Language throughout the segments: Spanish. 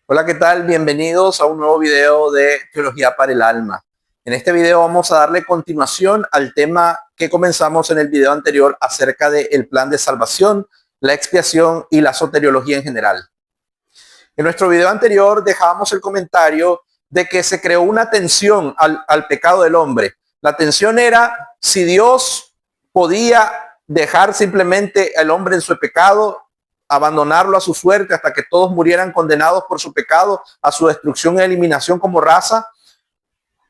Hola, ¿qué tal? Bienvenidos a un nuevo video de Teología para el Alma. En este video vamos a darle continuación al tema que comenzamos en el video anterior acerca del plan de salvación, la expiación y la soteriología en general. En nuestro video anterior dejábamos el comentario de que se creó una tensión al pecado del hombre. La tensión era si Dios podía dejar simplemente al hombre en su pecado, abandonarlo a su suerte hasta que todos murieran condenados por su pecado, a su destrucción y eliminación como raza,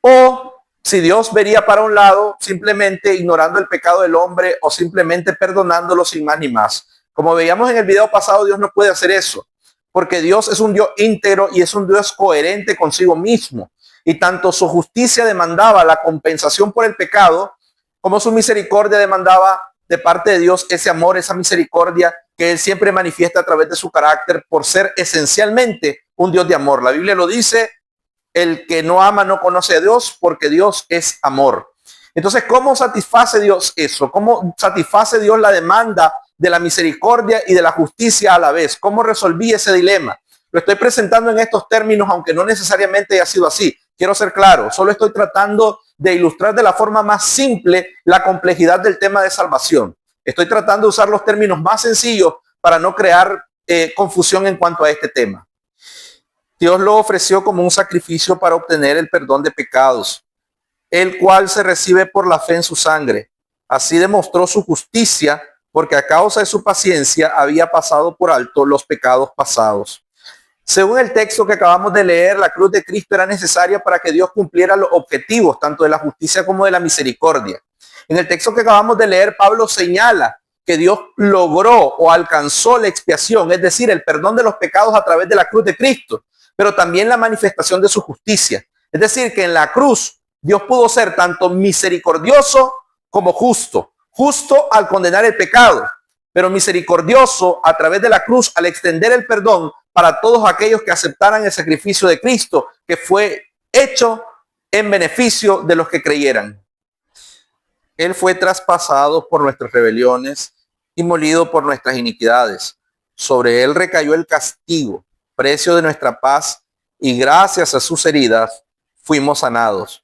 o si Dios vería para un lado simplemente ignorando el pecado del hombre o simplemente perdonándolo sin más ni más. Como veíamos en el video pasado, Dios no puede hacer eso, porque Dios es un Dios íntegro y es un Dios coherente consigo mismo. Y tanto su justicia demandaba la compensación por el pecado, como su misericordia demandaba de parte de Dios ese amor, esa misericordia que Él siempre manifiesta a través de su carácter por ser esencialmente un Dios de amor. La Biblia lo dice: el que no ama no conoce a Dios, porque Dios es amor. Entonces, ¿cómo satisface Dios eso? ¿Cómo satisface Dios la demanda de la misericordia y de la justicia a la vez? ¿Cómo resolví ese dilema? Lo estoy presentando en estos términos, aunque no necesariamente haya sido así. Quiero ser claro, solo estoy tratando de ilustrar de la forma más simple la complejidad del tema de salvación. Estoy tratando de usar los términos más sencillos para no crear confusión en cuanto a este tema. Dios lo ofreció como un sacrificio para obtener el perdón de pecados, el cual se recibe por la fe en su sangre. Así demostró su justicia, porque a causa de su paciencia había pasado por alto los pecados pasados. Según el texto que acabamos de leer, la cruz de Cristo era necesaria para que Dios cumpliera los objetivos tanto de la justicia como de la misericordia. En el texto que acabamos de leer, Pablo señala que Dios logró o alcanzó la expiación, es decir, el perdón de los pecados a través de la cruz de Cristo, pero también la manifestación de su justicia. Es decir, que en la cruz Dios pudo ser tanto misericordioso como justo. Justo al condenar el pecado, pero misericordioso a través de la cruz al extender el perdón para todos aquellos que aceptaran el sacrificio de Cristo, que fue hecho en beneficio de los que creyeran. Él fue traspasado por nuestras rebeliones y molido por nuestras iniquidades. Sobre él recayó el castigo, precio de nuestra paz, y gracias a sus heridas fuimos sanados.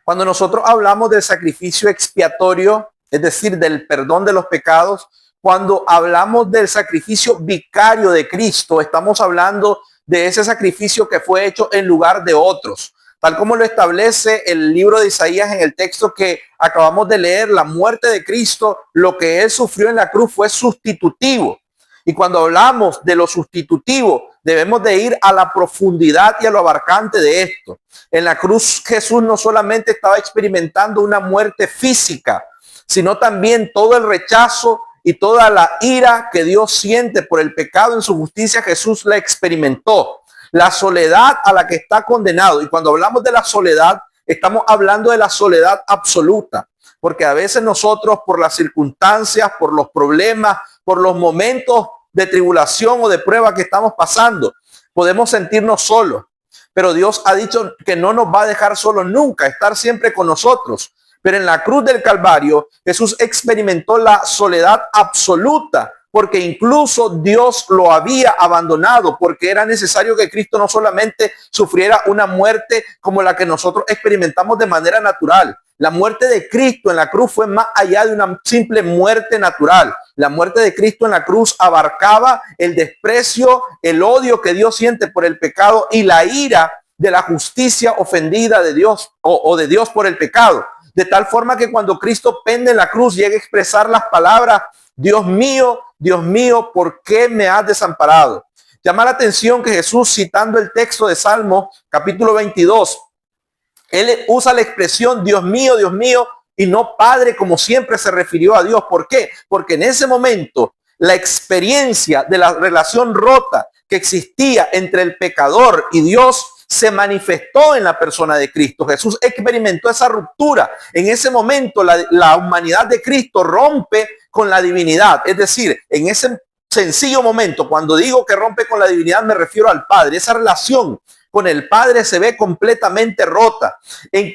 Cuando nosotros hablamos del sacrificio expiatorio, es decir, del perdón de los pecados, cuando hablamos del sacrificio vicario de Cristo, estamos hablando de ese sacrificio que fue hecho en lugar de otros. Tal como lo establece el libro de Isaías en el texto que acabamos de leer, la muerte de Cristo, lo que Él sufrió en la cruz fue sustitutivo. Y cuando hablamos de lo sustitutivo, debemos de ir a la profundidad y a lo abarcante de esto. En la cruz Jesús no solamente estaba experimentando una muerte física, sino también todo el rechazo y toda la ira que Dios siente por el pecado en su justicia. Jesús la experimentó. La soledad a la que está condenado. Y cuando hablamos de la soledad, estamos hablando de la soledad absoluta. Porque a veces nosotros, por las circunstancias, por los problemas, por los momentos de tribulación o de prueba que estamos pasando, podemos sentirnos solos. Pero Dios ha dicho que no nos va a dejar solos nunca, estar siempre con nosotros. Pero en la cruz del Calvario, Jesús experimentó la soledad absoluta, porque incluso Dios lo había abandonado, porque era necesario que Cristo no solamente sufriera una muerte como la que nosotros experimentamos de manera natural. La muerte de Cristo en la cruz fue más allá de una simple muerte natural. La muerte de Cristo en la cruz abarcaba el desprecio, el odio que Dios siente por el pecado y la ira de la justicia ofendida de Dios o de Dios por el pecado. De tal forma que cuando Cristo pende en la cruz llega a expresar las palabras: Dios mío, ¿por qué me has desamparado? Llama la atención que Jesús, citando el texto de Salmo capítulo 22, él usa la expresión Dios mío, y no Padre, como siempre se refirió a Dios. ¿Por qué? Porque en ese momento la experiencia de la relación rota que existía entre el pecador y Dios se manifestó en la persona de Cristo. Jesús experimentó esa ruptura. En ese momento la humanidad de Cristo rompe con la divinidad. Es decir, en ese sencillo momento, cuando digo que rompe con la divinidad, me refiero al Padre. Esa relación con el Padre se ve completamente rota.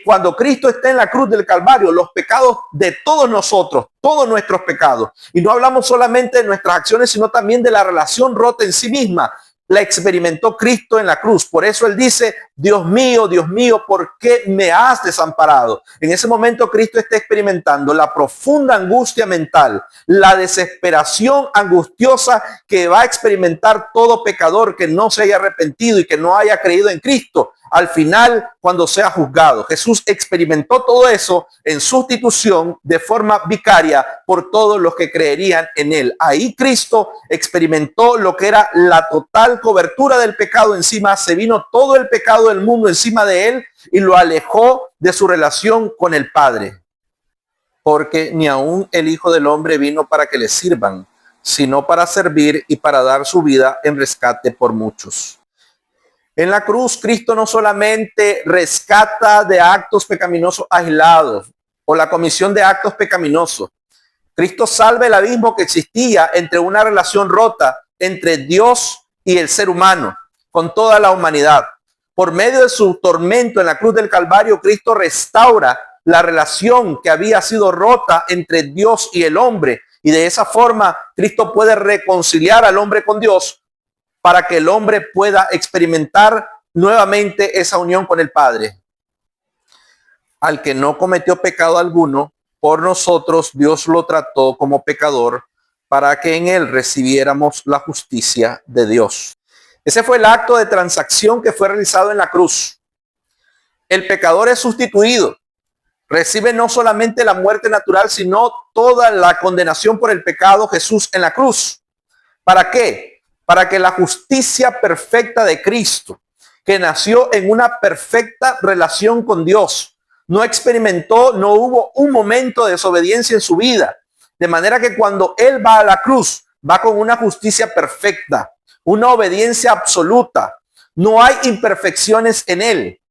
Cuando Cristo está en la cruz del Calvario, los pecados de todos nosotros, todos nuestros pecados, y no hablamos solamente de nuestras acciones, sino también de la relación rota en sí misma, la experimentó Cristo en la cruz. Por eso él dice, Dios mío, ¿por qué me has desamparado? En ese momento Cristo está experimentando la profunda angustia mental, la desesperación angustiosa que va a experimentar todo pecador que no se haya arrepentido y que no haya creído en Cristo al final cuando sea juzgado. Jesús experimentó todo eso en sustitución de forma vicaria por todos los que creerían en él. Ahí Cristo experimentó lo que era la total cobertura del pecado encima. Se vino todo el pecado del mundo encima de él y lo alejó de su relación con el Padre. Porque ni aun el Hijo del Hombre vino para que le sirvan, sino para servir y para dar su vida en rescate por muchos. En la cruz, Cristo no solamente rescata de actos pecaminosos aislados o la comisión de actos pecaminosos. Cristo salva el abismo que existía entre una relación rota entre Dios y el ser humano, con toda la humanidad. Por medio de su tormento en la cruz del Calvario, Cristo restaura la relación que había sido rota entre Dios y el hombre. Y de esa forma, Cristo puede reconciliar al hombre con Dios para que el hombre pueda experimentar nuevamente esa unión con el Padre. Al que no cometió pecado alguno, por nosotros Dios lo trató como pecador para que en él recibiéramos la justicia de Dios. Ese fue el acto de transacción que fue realizado en la cruz. El pecador es sustituido. Recibe no solamente la muerte natural, sino toda la condenación por el pecado Jesús en la cruz. ¿Para qué? Para que la justicia perfecta de Cristo, que nació en una perfecta relación con Dios, no experimentó, no hubo un momento de desobediencia en su vida. De manera que cuando él va a la cruz, va con una justicia perfecta, una obediencia absoluta. No hay imperfecciones en él.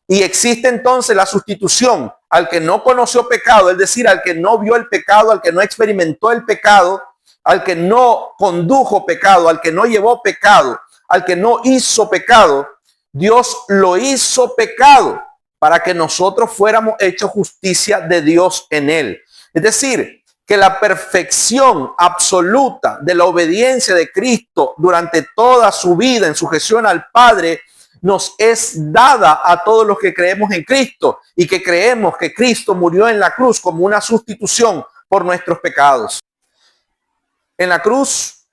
Y existe entonces la sustitución al que no conoció pecado, es decir, al que no vio el pecado, al que no experimentó el pecado, al que no condujo pecado, al que no llevó pecado, al que no hizo pecado. Dios lo hizo pecado para que nosotros fuéramos hechos justicia de Dios en él. Es decir, que la perfección absoluta de la obediencia de Cristo durante toda su vida en sujeción al Padre nos es dada a todos los que creemos en Cristo y que creemos que Cristo murió en la cruz como una sustitución por nuestros pecados. En la cruz,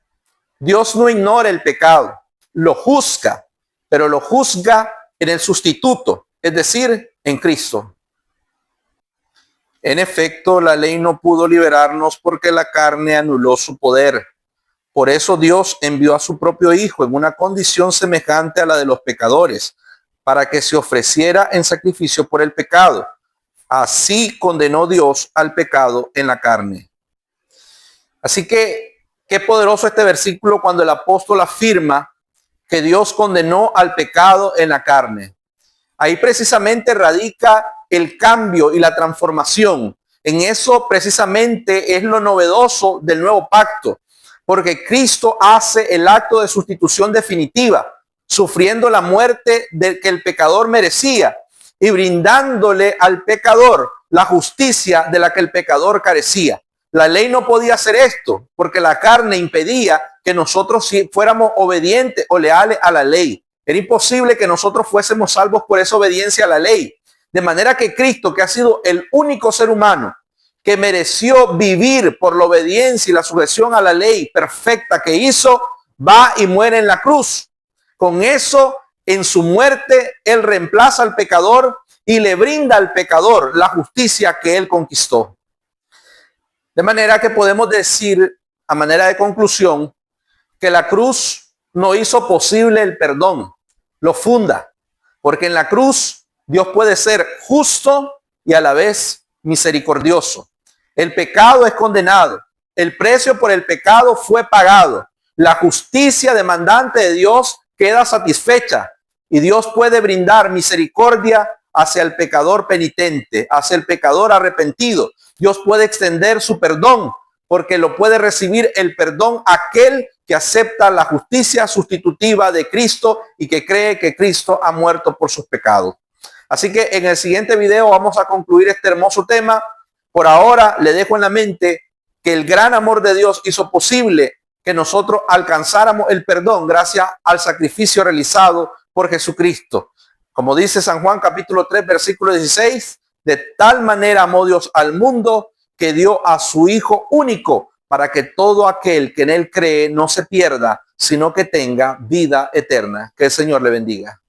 Dios no ignora el pecado, lo juzga, pero lo juzga en el sustituto, es decir, en Cristo. En efecto, la ley no pudo liberarnos porque la carne anuló su poder. Por eso Dios envió a su propio Hijo en una condición semejante a la de los pecadores, para que se ofreciera en sacrificio por el pecado. Así condenó Dios al pecado en la carne. Así que, qué poderoso este versículo cuando el apóstol afirma que Dios condenó al pecado en la carne. Ahí precisamente radica el cambio y la transformación. En eso precisamente es lo novedoso del nuevo pacto, porque Cristo hace el acto de sustitución definitiva, sufriendo la muerte del que el pecador merecía y brindándole al pecador la justicia de la que el pecador carecía. La ley no podía hacer esto porque la carne impedía que nosotros fuéramos obedientes o leales a la ley. Era imposible que nosotros fuésemos salvos por esa obediencia a la ley. De manera que Cristo, que ha sido el único ser humano que mereció vivir por la obediencia y la sujeción a la ley perfecta que hizo, va y muere en la cruz. Con eso, en su muerte, él reemplaza al pecador y le brinda al pecador la justicia que él conquistó. De manera que podemos decir, a manera de conclusión, que la cruz no hizo posible el perdón, lo funda, porque en la cruz Dios puede ser justo y a la vez misericordioso. El pecado es condenado, el precio por el pecado fue pagado, la justicia demandante de Dios queda satisfecha y Dios puede brindar misericordia hacia el pecador penitente, hacia el pecador arrepentido. Dios puede extender su perdón porque lo puede recibir el perdón aquel que acepta la justicia sustitutiva de Cristo y que cree que Cristo ha muerto por sus pecados. Así que en el siguiente video vamos a concluir este hermoso tema. Por ahora le dejo en la mente que el gran amor de Dios hizo posible que nosotros alcanzáramos el perdón gracias al sacrificio realizado por Jesucristo. Como dice San Juan capítulo 3, versículo 16, de tal manera amó Dios al mundo que dio a su Hijo único para que todo aquel que en él cree no se pierda, sino que tenga vida eterna. Que el Señor le bendiga.